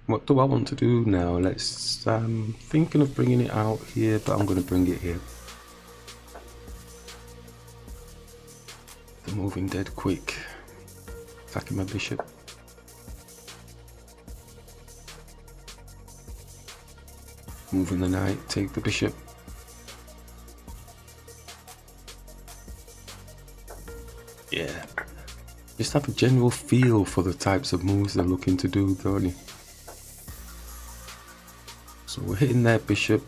what do I want to do now? Let's, thinking of bringing it out here, but I'm going to bring it here. They're moving dead quick. Attacking my bishop. Moving the knight, take the bishop. Yeah. Just have a general feel for the types of moves they're looking to do, don't you? So we're hitting their bishop.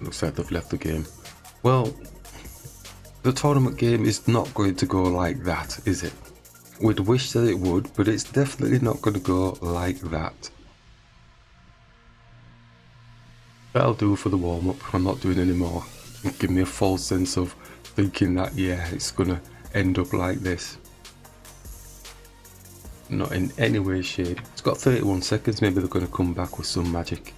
Looks like they've left the game. Well, the tournament game is not going to go like that, is it? We'd wish that it would, but it's definitely not going to go like that. That'll do for the warm-up. I'm not doing any more. Give me a false sense of thinking that, yeah, it's going to end up like this. Not in any way, shape. It's got 31 seconds. Maybe they're going to come back with some magic.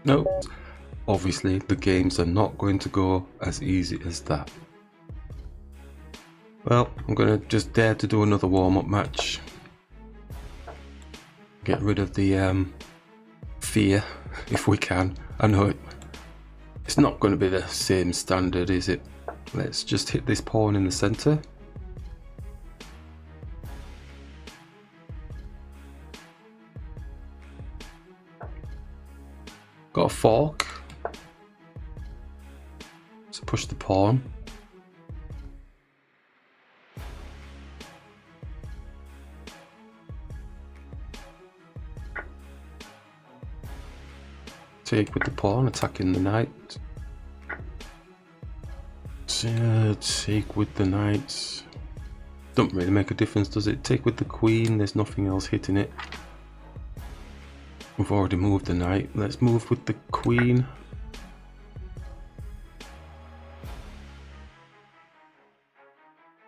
No, obviously the games are not going to go as easy as that. Well, I'm going to just dare to do another warm-up match. Get rid of the fear, if we can. I know it's not going to be the same standard, is it? Let's just hit this pawn in the centre. Got a fork. So push the pawn. Take with the pawn, attacking the knight. Take with the knight. Don't really make a difference, does it? Take with the queen, there's nothing else hitting it. We've already moved the knight. Let's move with the queen.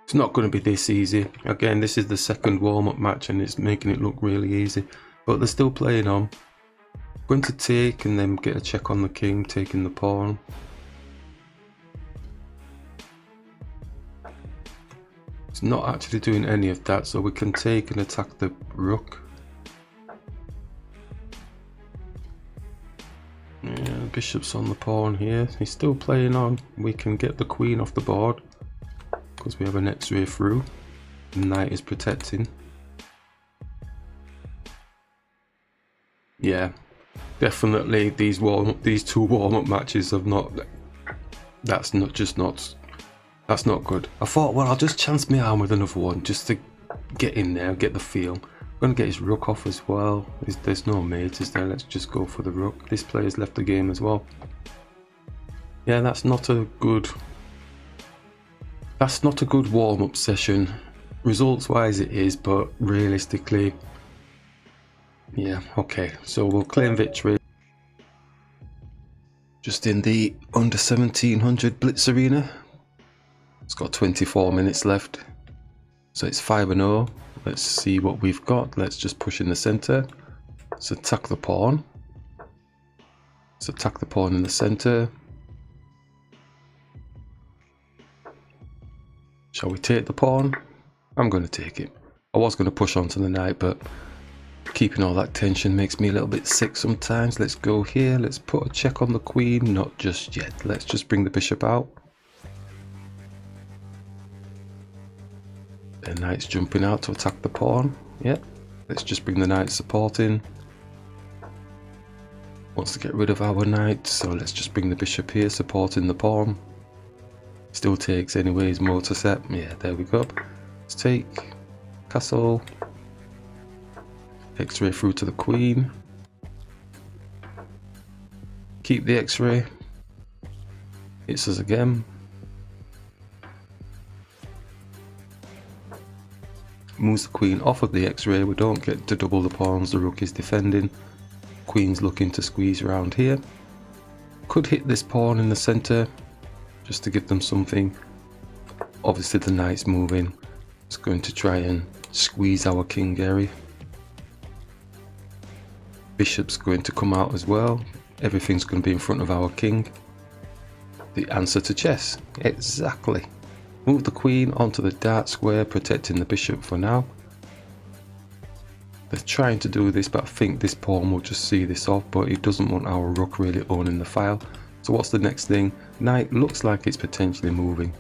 It's not going to be this easy. Again, this is the second warm-up match and it's making it look really easy. But they're still playing on. Going to take and then get a check on the king, taking the pawn. It's not actually doing any of that, so we can take and attack the rook. Yeah, bishop's on the pawn here. He's still playing on. We can get the queen off the board because we have an X-ray through. The knight is protecting. Yeah, definitely these two warm-up matches have not. That's not good. I thought, well, I'll just chance my arm with another one just to get in there, get the feel. I'm going to get his rook off as well. There's no mate, is there? Let's just go for the rook. This player's left the game as well. Yeah, that's not a good warm-up session. Results-wise it is, but realistically, yeah, okay. So we'll claim victory. Just in the under 1700 Blitz Arena. It's got 24 minutes left. So it's 5-0. Let's see what we've got. Let's just push in the center. Let's attack the pawn. Let's attack the pawn in the center. Shall we take the pawn? I'm going to take it. I was going to push onto the knight, but keeping all that tension makes me a little bit sick sometimes. Let's go here. Let's put a check on the queen. Not just yet. Let's just bring the bishop out. The knight's jumping out to attack the pawn. Yep. Let's just bring the knight supporting. Wants to get rid of our knight, so let's just bring the bishop here supporting the pawn. Still takes anyways, motor set. Yeah, there we go. Let's take castle. X-ray through to the queen. Keep the X-ray. Hits us again. Moves the queen off of the x-ray. We don't get to double the pawns. The rook is defending. Queen's looking to squeeze around here. Could hit this pawn in the center just to give them something. Obviously the knight's moving. It's going to try and squeeze our king area. Bishop's going to come out as well. Everything's going to be in front of our king. The answer to chess. Exactly. Move the queen onto the dark square, protecting the bishop for now. They're trying to do this, but I think this pawn will just see this off, but he doesn't want our rook really owning the file. So what's the next thing? Knight looks like it's potentially moving.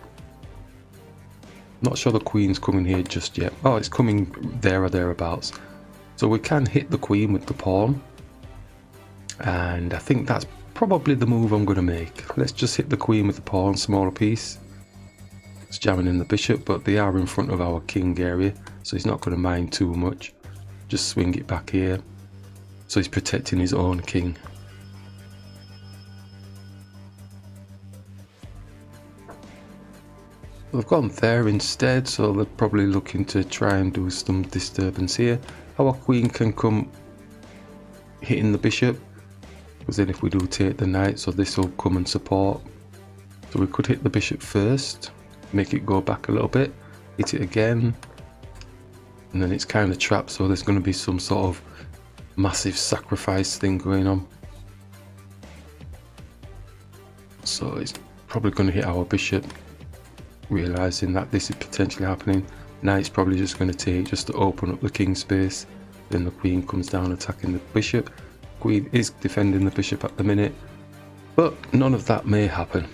Not sure the queen's coming here just yet. Oh, it's coming there or thereabouts. So we can hit the queen with the pawn. And I think that's probably the move I'm going to make. Let's just hit the queen with the pawn, smaller piece. It's jamming in the bishop, but they are in front of our king area, so he's not going to mind too much. Just swing it back here. So he's protecting his own king. They've gone there instead, so they're probably looking to try and do some disturbance here. Our queen can come hitting the bishop, because then if we do take the knight, so this will come and support. So we could hit the bishop first, make it go back a little bit, hit it again, and then it's kind of trapped, so there's going to be some sort of massive sacrifice thing going on. So it's probably going to hit our bishop, realizing that this is potentially happening. Knight's probably just going to take just to open up the king space. Then the queen comes down attacking the bishop. Queen is defending the bishop at the minute, but none of that may happen.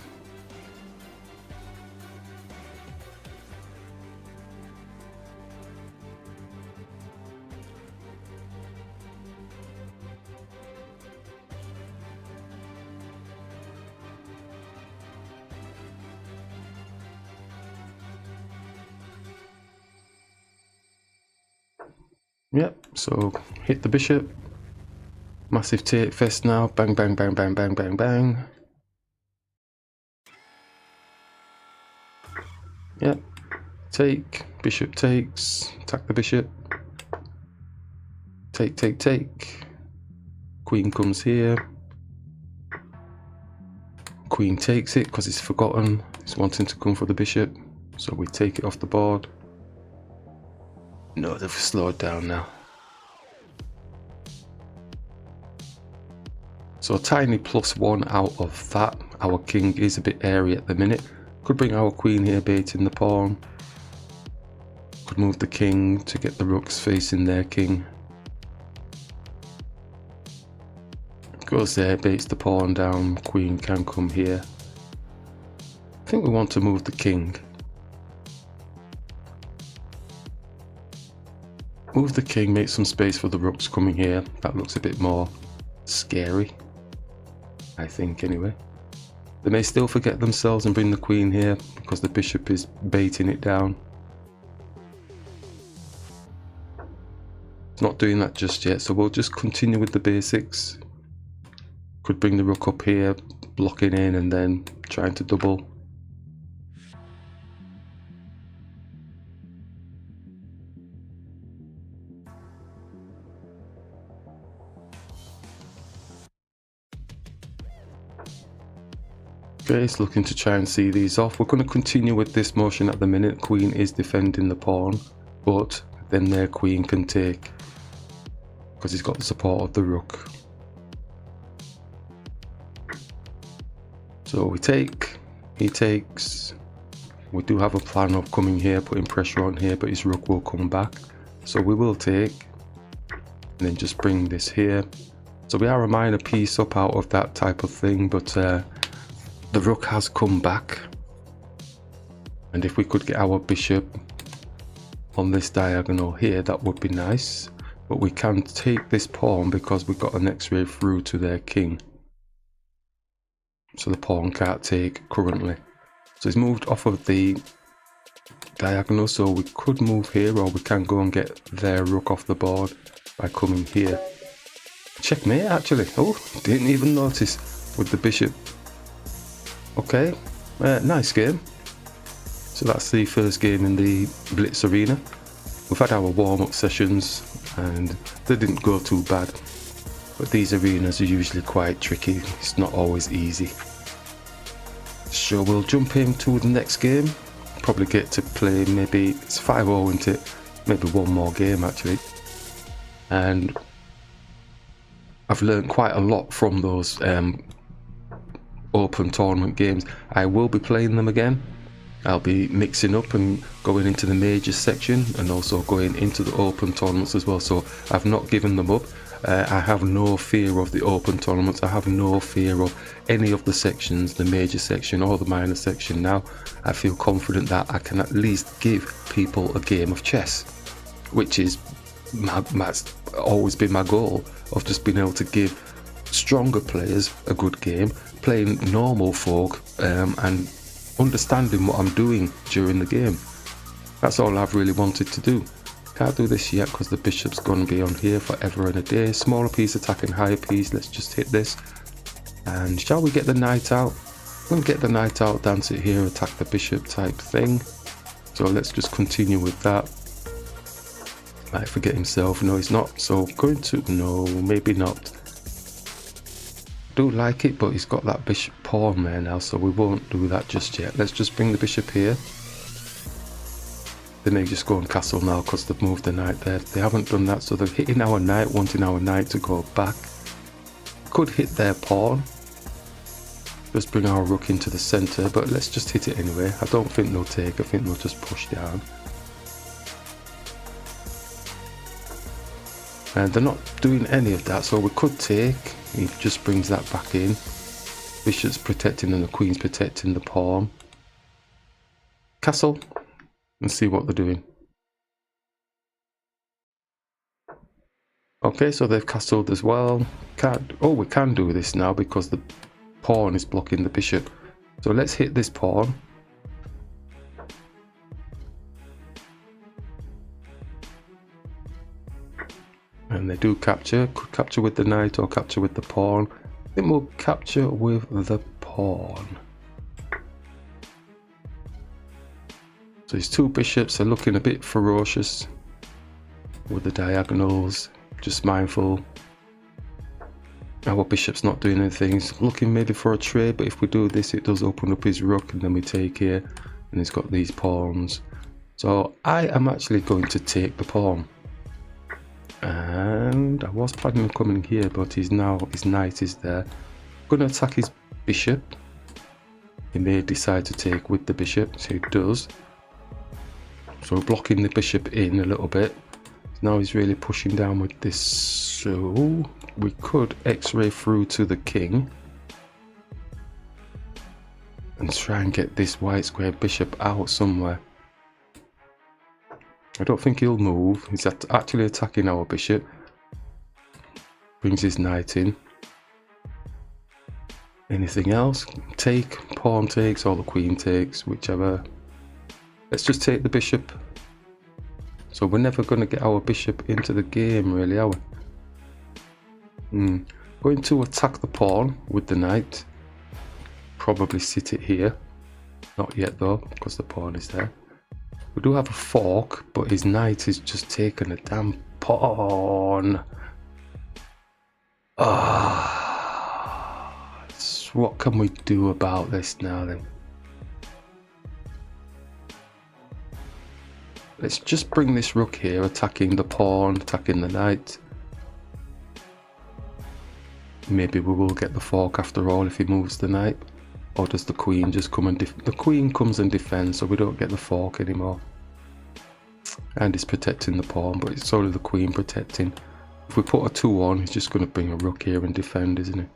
Yep, so hit the bishop. Massive take fest now. Bang, bang, bang, bang, bang, bang, bang. Yep. Take. Bishop takes. Attack the bishop. Take, take, take. Queen comes here. Queen takes it because it's forgotten. It's wanting to come for the bishop. So we take it off the board. No, they've slowed down now. So a tiny +1 out of that. Our king is a bit airy at the minute. Could bring our queen here, baiting the pawn. Could move the king to get the rooks facing their king. Goes there, baits the pawn down. Queen can come here. I think we want to move the king. Move the king, make some space for the rooks coming here. That looks a bit more scary, I think, anyway. They may still forget themselves and bring the queen here because the bishop is baiting it down. It's not doing that just yet, so we'll just continue with the basics. Could bring the rook up here, blocking in and then trying to double. Okay, it's looking to try and see these off. We're going to continue with this motion at the minute. Queen is defending the pawn, but then their queen can take because he's got the support of the rook. So we take, he takes. We do have a plan of coming here, putting pressure on here, but his rook will come back. So we will take, and then just bring this here. So we are a minor piece up out of that type of thing, but the rook has come back, and if we could get our bishop on this diagonal here, that would be nice. But we can take this pawn because we've got an x-ray through to their king, so the pawn can't take currently. So he's moved off of the diagonal, so we could move here, or we can go and get their rook off the board by coming here. Checkmate, actually. Oh, didn't even notice with the bishop Okay, nice game. So that's the first game in the Blitz Arena. We've had our warm-up sessions and they didn't go too bad. But these arenas are usually quite tricky, it's not always easy. So we'll jump into the next game. Probably get to play, maybe it's 5-0 isn't it? Maybe one more game actually. And I've learned quite a lot from those open tournament games. I will be playing them again. I'll be mixing up and going into the major section and also going into the open tournaments as well. So I've not given them up. I have no fear of the open tournaments. I have no fear of any of the sections, the major section or the minor section. Now I feel confident that I can at least give people a game of chess, which is that's always been my goal, of just being able to give stronger players a good game, playing normal folk and understanding what I'm doing during the game. That's all I've really wanted to do. Can't do this yet because the bishop's going to be on here forever and a day. Smaller piece attacking higher piece. Let's just hit this. And shall we get the knight out? We'll get the knight out, dance it here, attack the bishop type thing. So let's just continue with that. Might forget himself. No, he's not. So going to, no, maybe not. Do like it, but he's got that bishop pawn there now, so we won't do that just yet. Let's just bring the bishop here. They may just go on castle now because they've moved the knight there. They haven't done that, so they're hitting our knight, wanting our knight to go back. Could hit their pawn. Just bring our rook into the centre, but let's just hit it anyway. I don't think they'll take, I think they'll just push down. And they're not doing any of that, so we could take. He just brings that back in. Bishop's protecting and the queen's protecting the pawn. Castle. And see what they're doing. Okay, so they've castled as well. Oh, we can do this now because the pawn is blocking the bishop. So let's hit this pawn. And they do capture. Could capture with the knight or capture with the pawn. I think we'll capture with the pawn. So his two bishops are looking a bit ferocious with the diagonals. Just mindful. Our bishop's not doing anything. He's looking maybe for a trade, but if we do this, it does open up his rook, and then we take here, and he's got these pawns. So I am actually going to take the pawn. And I was planning on coming here, but his knight is there. I'm going to attack his bishop. He may decide to take with the bishop, so he does. So blocking the bishop in a little bit. Now he's really pushing down with this. So we could x-ray through to the king and try and get this white square bishop out somewhere. I don't think he'll move. He's actually attacking our bishop. Brings his knight in. Anything else? Take, pawn takes, or the queen takes, whichever. Let's just take the bishop. So we're never going to get our bishop into the game, really, are we? Going to attack the pawn with the knight. Probably sit it here. Not yet though, because the pawn is there. We do have a fork, but his knight is just taking a damn pawn. So what can we do about this now then? Let's just bring this rook here, attacking the pawn, attacking the knight. Maybe we will get the fork after all if he moves the knight. Or does the queen just come and the queen comes and defends, so we don't get the fork anymore. And he's protecting the pawn, but it's only the queen protecting. If we put a 2 on, he's just going to bring a rook here and defend, isn't he?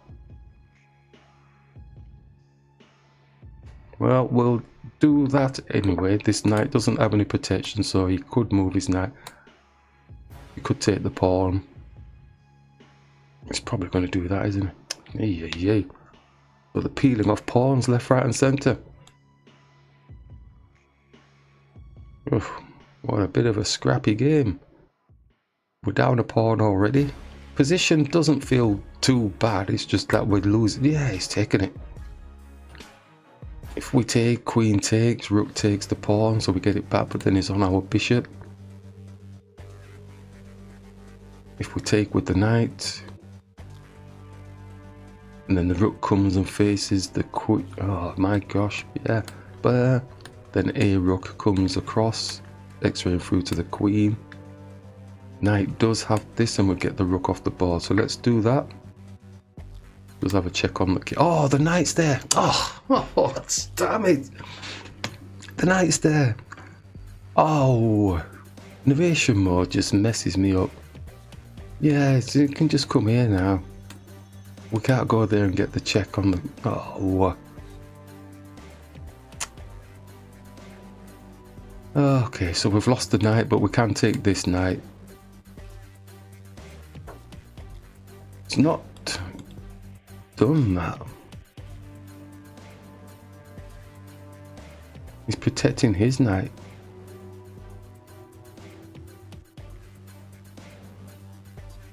Well, we'll do that anyway. This knight doesn't have any protection, so he could move his knight. He could take the pawn. He's probably going to do that, isn't he? Yay. So the peeling off pawns left, right and centre. What a bit of a scrappy game. We're down a pawn already. Position doesn't feel too bad, it's just that we're losing. Yeah, he's taking it. if we take, queen takes, rook takes the pawn, so we get it back, but then it's on our bishop. If we take with the knight, and then the rook comes and faces the queen. Oh my gosh, yeah. But then a rook comes across, x-raying through to the queen. Knight does have this, and we'll get the rook off the board. So let's do that. Let's have a check on the king. Oh, the knight's there. Oh, damn it. The knight's there. Oh, innovation mode just messes me up. Yeah, it can just come here now. We can't go there and get the check on the... Oh. Okay, so we've lost the knight, but we can take this knight. It's not done that. He's protecting his knight.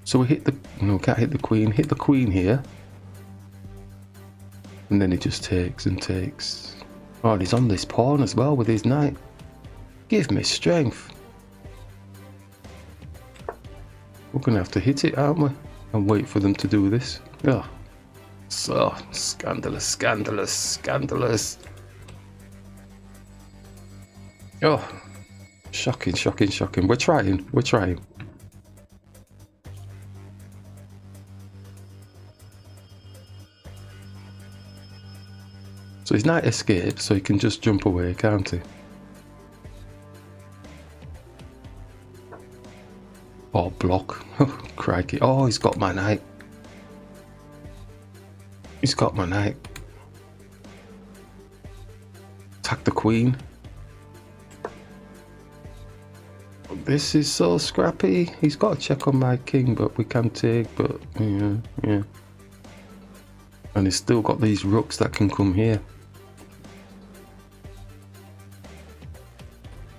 So we hit the... No, we can't hit the queen. Hit the queen here. And then he just takes and takes. Oh, and he's on this pawn as well with his knight. Give me strength. We're going to have to hit it, aren't we? And wait for them to do this. Oh, so scandalous, scandalous, scandalous. Oh, shocking, shocking, shocking. We're trying, we're trying. So his knight escaped, so he can just jump away, can't he? Or block. Oh, crikey. Oh, he's got my knight. He's got my knight. Attack the queen. This is so scrappy. He's got a check on my king, but we can take, but yeah. And he's still got these rooks that can come here.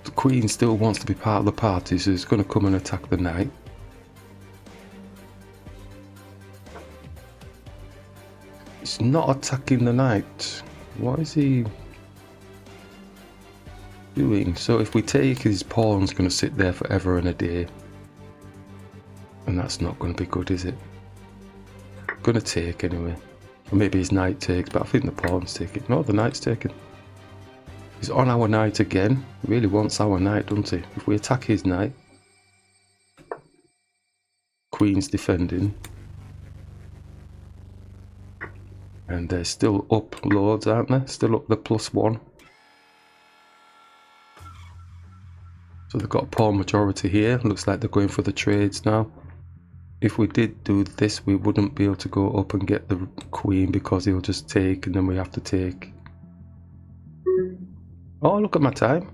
The queen still wants to be part of the party, so he's going to come and attack the knight. He's not attacking the knight. What is he doing? So if we take, his pawn's going to sit there forever and a day. And that's not going to be good, is it? Going to take anyway. Or maybe his knight takes, but I think the pawn's taking. No, the knight's taken. He's on our knight again. Really wants our knight, doesn't he? If we attack his knight. Queen's defending. And they're still up loads, aren't they? Still up the +1. So they've got a pawn majority here. Looks like they're going for the trades now. If we did do this, we wouldn't be able to go up and get the queen because he'll just take, and then we have to take. Oh, look at my time.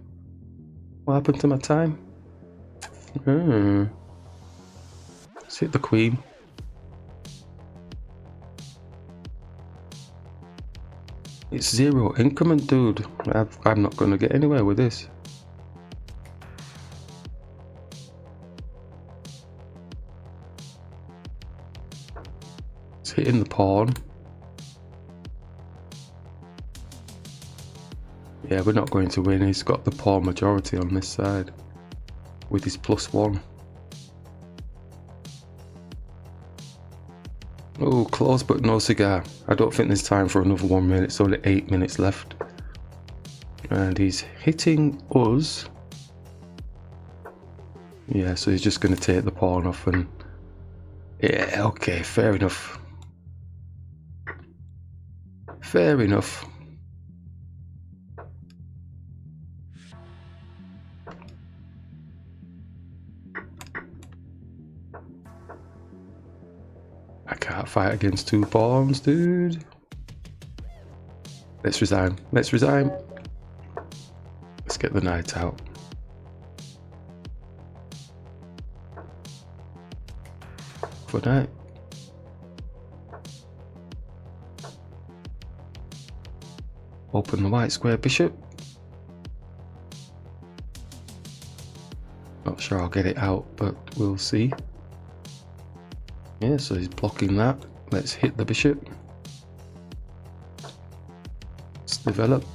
What happened to my time? Let's hit the queen. It's 0 increment, dude. I'm not going to get anywhere with this. It's hitting the pawn. Yeah, we're not going to win. He's got the pawn majority on this side with his +1. Oh, close but no cigar. I don't think there's time for another 1 minute. It's only 8 minutes left. And he's hitting us. Yeah, so he's just going to take the pawn off and... Yeah, okay, fair enough. Fair enough. I can't fight against 2 pawns, dude. Let's resign. Let's resign. Let's get the knight out. For knight. Open the white square bishop. Not sure I'll get it out, but we'll see. Yeah, so he's blocking that. Let's hit the bishop. Let's develop.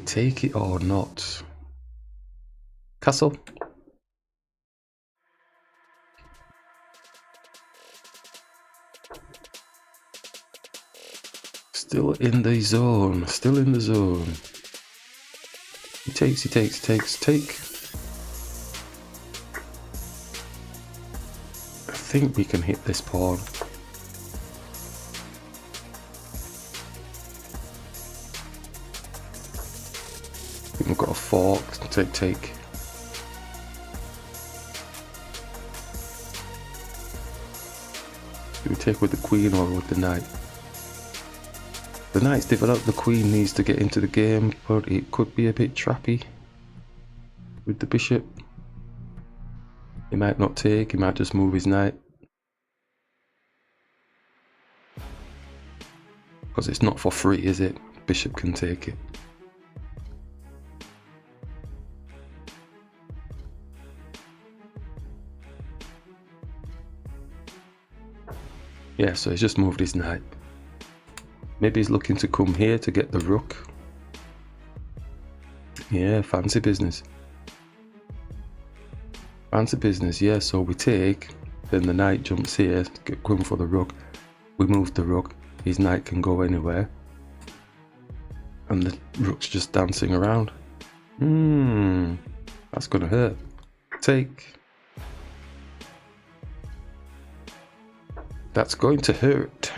take it or not? Castle. Still in the zone. Still in the zone. He takes, he takes, he takes, take. I think we can hit this pawn. I think we've got a fork. Take, take. Do we take with the queen or with the knight? The knight's developed, the queen needs to get into the game, but it could be a bit trappy with the bishop. He might not take, he might just move his knight. Because it's not for free, is it? Bishop can take it. Yeah, so he's just moved his knight. Maybe he's looking to come here to get the rook. Yeah, fancy business. Fancy business, yeah, so we take, then the knight jumps here, going for the rook. We move the rook, his knight can go anywhere. And the rook's just dancing around. That's gonna hurt. Take. That's going to hurt.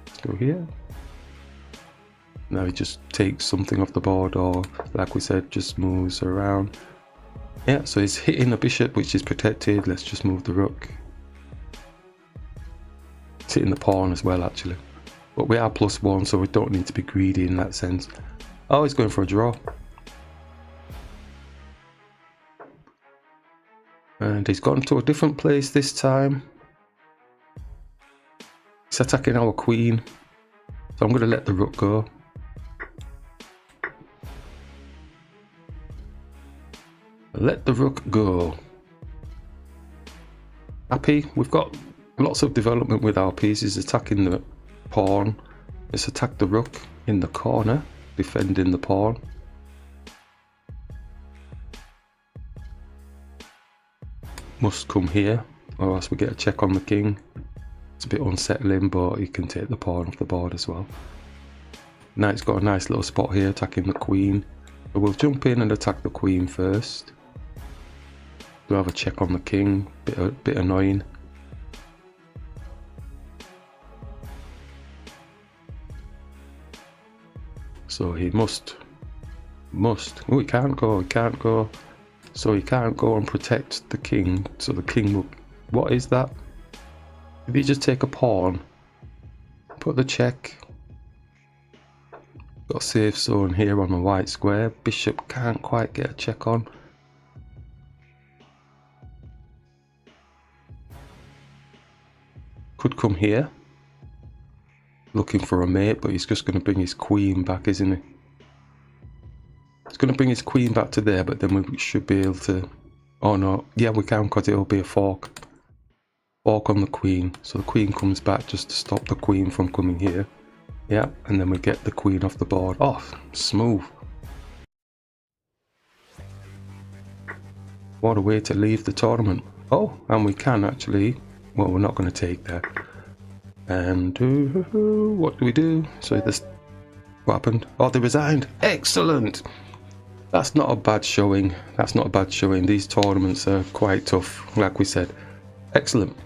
Let's go here. Now he just takes something off the board, or like we said, just moves around. Yeah, so he's hitting a bishop which is protected. Let's just move the rook. It's hitting the pawn as well actually. But we are +1, so we don't need to be greedy in that sense. Oh, he's going for a draw. And he's gone to a different place this time. He's attacking our queen. So I'm going to let the rook go. Let the rook go. Happy? We've got lots of development with our pieces. Attacking the pawn. Let's attack the rook in the corner, defending the pawn. Must come here, or else we get a check on the king. It's a bit unsettling, but he can take the pawn off the board as well. Knight's got a nice little spot here, attacking the queen. So we'll jump in and attack the queen first. We'll have a check on the king, bit annoying. So he must. Oh, he can't go. So he can't go and protect the king. So the king will. What is that? If you just take a pawn, put the check. Got a safe zone here on the white square. Bishop can't quite get a check on. Could come here. Looking for a mate, but he's just going to bring his queen back, isn't he? He's going to bring his queen back to there, but then we should be able to... Oh no, yeah we can, because it'll be a fork. Fork on the queen, so the queen comes back just to stop the queen from coming here. Yeah, and then we get the queen off the board. Oh, smooth. What a way to leave the tournament. Oh, and we can actually... Well, we're not going to take that. And what do we do? So this... What happened? Oh, they resigned. Excellent! That's not a bad showing. That's not a bad showing. These tournaments are quite tough, like we said. Excellent.